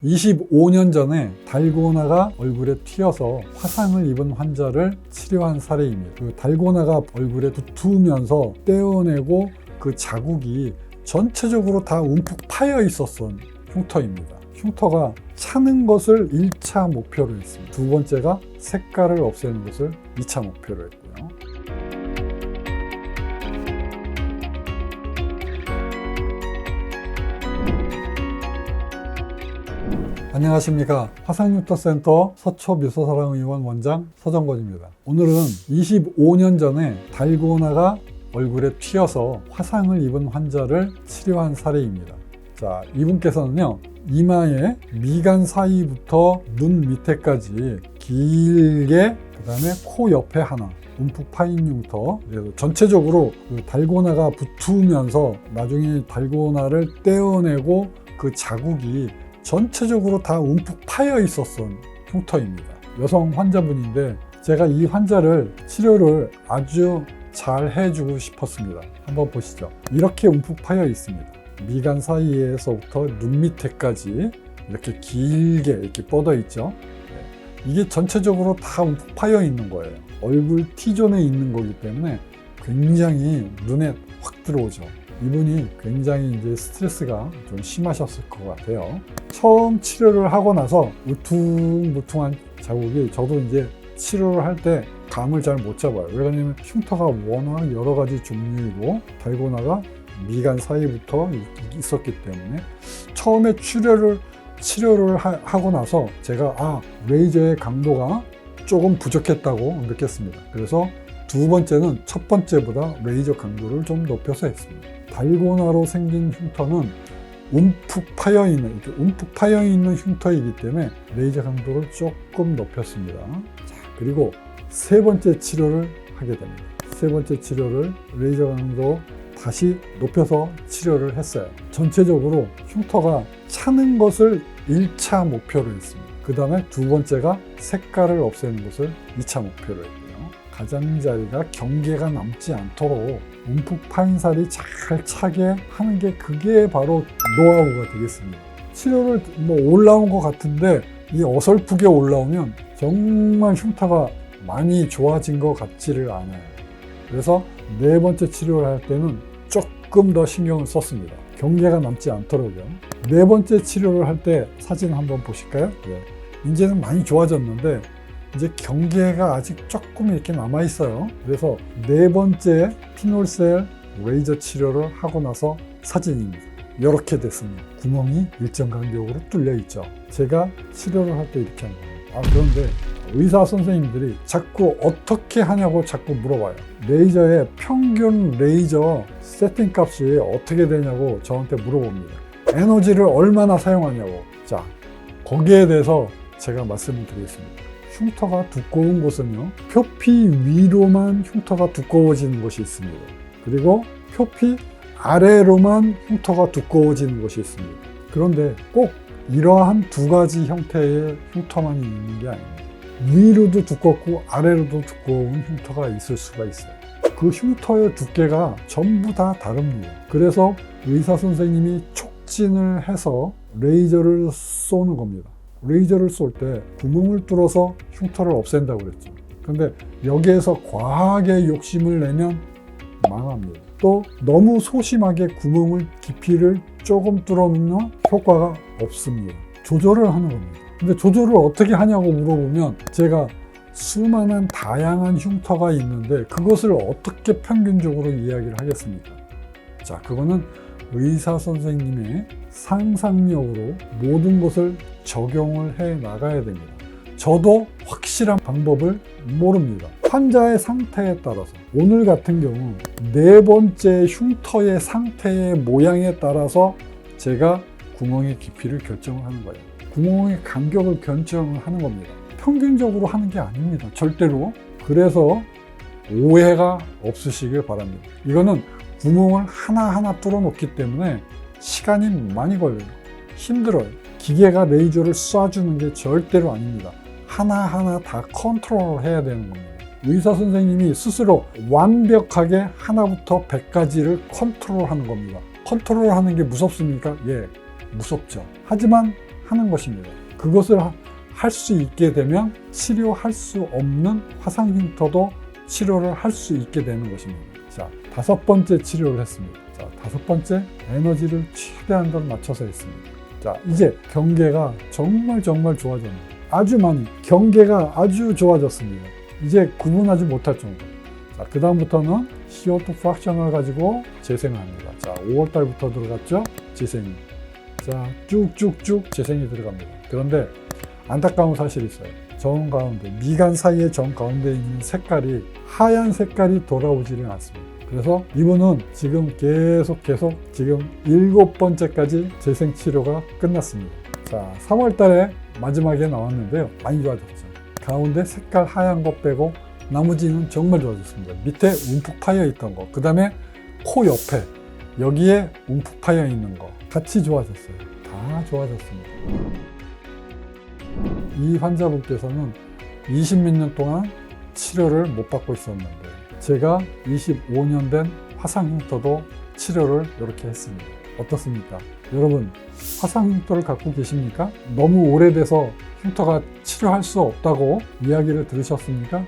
25년 전에 달고나가 얼굴에 튀어서 화상을 입은 환자를 치료한 사례입니다. 그 달고나가 얼굴에 붙으면서 떼어내고 그 자국이 전체적으로 다 움푹 파여 있었던 흉터입니다. 흉터가 차는 것을 1차 목표로 했습니다. 두 번째가 색깔을 없애는 것을 2차 목표로 했고요. 안녕하십니까. 화상흉터센터 서초미소사랑의원 원장 서정권입니다. 오늘은 25년 전에 달고나가 얼굴에 튀어서 화상을 입은 환자를 치료한 사례입니다. 자, 이분께서는요, 이마의 미간 사이부터 눈 밑에까지 길게, 그 다음에 코 옆에 하나, 움푹 파인 흉터, 그래서 전체적으로 그 달고나가 붙으면서 나중에 달고나를 떼어내고 그 자국이 전체적으로 다 움푹 파여 있었던 흉터입니다. 여성 환자분인데 제가 이 환자를 치료를 아주 잘 해주고 싶었습니다. 한번 보시죠. 이렇게 움푹 파여 있습니다. 미간 사이에서부터 눈 밑에까지 이렇게 길게 이렇게 뻗어 있죠. 이게 전체적으로 다 움푹 파여 있는 거예요. 얼굴 T존에 있는 거기 때문에 굉장히 눈에 확 들어오죠. 이분이 굉장히 이제 스트레스가 좀 심하셨을 것 같아요. 처음 치료를 하고 나서 우퉁무퉁한 자국이, 저도 이제 치료를 할 때 감을 잘 못 잡아요. 왜 그러냐면 흉터가 워낙 여러 가지 종류이고 달고나가 미간 사이부터 있었기 때문에 처음에 치료를 하고 나서 제가 레이저의 강도가 조금 부족했다고 느꼈습니다. 그래서 두 번째는 첫 번째보다 레이저 강도를 좀 높여서 했습니다. 달고나로 생긴 흉터는 움푹 파여 있는 흉터이기 때문에 레이저 강도를 조금 높였습니다. 자, 그리고 세 번째 치료를 하게 됩니다. 세 번째 치료를 레이저 강도 다시 높여서 치료를 했어요. 전체적으로 흉터가 차는 것을 1차 목표로 했습니다. 그 다음에 두 번째가 색깔을 없애는 것을 2차 목표로 했고요. 가장자리가 경계가 남지 않도록 움푹 파인 살이 잘 차게 하는 게, 그게 바로 노하우가 되겠습니다. 치료를 올라온 것 같은데 이 어설프게 올라오면 정말 흉터가 많이 좋아진 것 같지를 않아요. 그래서 네 번째 치료를 할 때는 조금 더 신경을 썼습니다. 경계가 남지 않도록요. 네 번째 치료를 할 때 사진 한번 보실까요? 이제는 많이 좋아졌는데 이제 경계가 아직 조금 이렇게 남아 있어요. 그래서 네 번째 피놀셀 레이저 치료를 하고 나서 사진입니다. 이렇게 됐습니다. 구멍이 일정 간격으로 뚫려 있죠. 제가 치료를 할 때 이렇게 한 겁니다. 그런데 의사 선생님들이 자꾸 어떻게 하냐고 자꾸 물어봐요. 레이저의 평균 레이저 세팅 값이 어떻게 되냐고 저한테 물어봅니다. 에너지를 얼마나 사용하냐고. 자, 거기에 대해서 제가 말씀을 드리겠습니다. 흉터가 두꺼운 곳은요, 표피 위로만 흉터가 두꺼워지는 것이 있습니다. 그리고 표피 아래로만 흉터가 두꺼워지는 것이 있습니다. 그런데 꼭 이러한 두 가지 형태의 흉터만 있는 게 아닙니다. 위로도 두껍고 아래로도 두꺼운 흉터가 있을 수가 있어요. 그 흉터의 두께가 전부 다 다릅니다. 그래서 의사 선생님이 촉진을 해서 레이저를 쏘는 겁니다. 레이저를 쏠 때 구멍을 뚫어서 흉터를 없앤다고 그랬죠. 근데 여기에서 과하게 욕심을 내면 망합니다. 또 너무 소심하게 구멍을 깊이를 조금 뚫어놓으면 효과가 없습니다. 조절을 하는 겁니다. 근데 조절을 어떻게 하냐고 물어보면 제가 수많은 다양한 흉터가 있는데 그것을 어떻게 평균적으로 이야기를 하겠습니까? 자, 그거는 의사 선생님의 상상력으로 모든 것을 적용을 해 나가야 됩니다. 저도 확실한 방법을 모릅니다. 환자의 상태에 따라서, 오늘 같은 경우 네 번째 흉터의 상태의 모양에 따라서 제가 구멍의 깊이를 결정을 하는 거예요. 구멍의 간격을 결정을 하는 겁니다. 평균적으로 하는 게 아닙니다. 절대로. 그래서 오해가 없으시길 바랍니다. 이거는 구멍을 하나하나 뚫어놓기 때문에 시간이 많이 걸려요. 힘들어요. 기계가 레이저를 쏴주는 게 절대로 아닙니다. 하나하나 다 컨트롤을 해야 되는 겁니다. 의사 선생님이 스스로 완벽하게 하나부터 100까지를 컨트롤하는 겁니다. 컨트롤하는 게 무섭습니까? 예, 무섭죠. 하지만 하는 것입니다. 그것을 할 수 있게 되면 치료할 수 없는 화상 흉터도 치료를 할 수 있게 되는 것입니다. 자, 5번째 치료를 했습니다. 자, 5번째, 에너지를 최대한으로 맞춰서 했습니다. 자, 이제 경계가 정말 좋아졌네요. 아주 많이 경계가 아주 좋아졌습니다. 이제 구분하지 못할 정도. 자, 그 다음부터는 CO2 프랙션을 가지고 재생을 합니다. 자, 5월 달부터 들어갔죠? 재생이. 자, 쭉쭉쭉 재생이 들어갑니다. 그런데 안타까운 사실이 있어요. 정 가운데, 미간 사이의 정 가운데 있는 색깔이 하얀 색깔이 돌아오지는 않습니다. 그래서 이분은 지금 계속 지금 7번째까지 재생 치료가 끝났습니다. 자, 3월 달에 마지막에 나왔는데요. 많이 좋아졌죠. 가운데 색깔 하얀 거 빼고 나머지는 정말 좋아졌습니다. 밑에 움푹 파여 있던 거, 그 다음에 코 옆에 여기에 움푹 파여 있는 거 같이 좋아졌어요. 다 좋아졌습니다. 이 환자분께서는 20몇 년 동안 치료를 못 받고 있었는데 제가 25년 된 화상 흉터도 치료를 이렇게 했습니다. 어떻습니까? 여러분, 화상 흉터를 갖고 계십니까? 너무 오래돼서 흉터가 치료할 수 없다고 이야기를 들으셨습니까?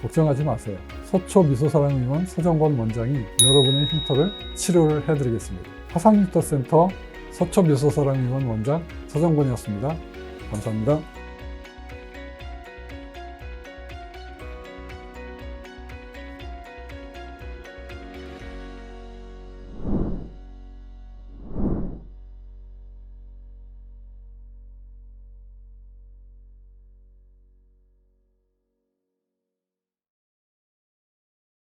걱정하지 마세요. 서초 미소사랑의원 서정권 원장이 여러분의 흉터를 치료를 해드리겠습니다. 화상흉터센터 서초 미소사랑의원 원장 서정권이었습니다. 감사합니다.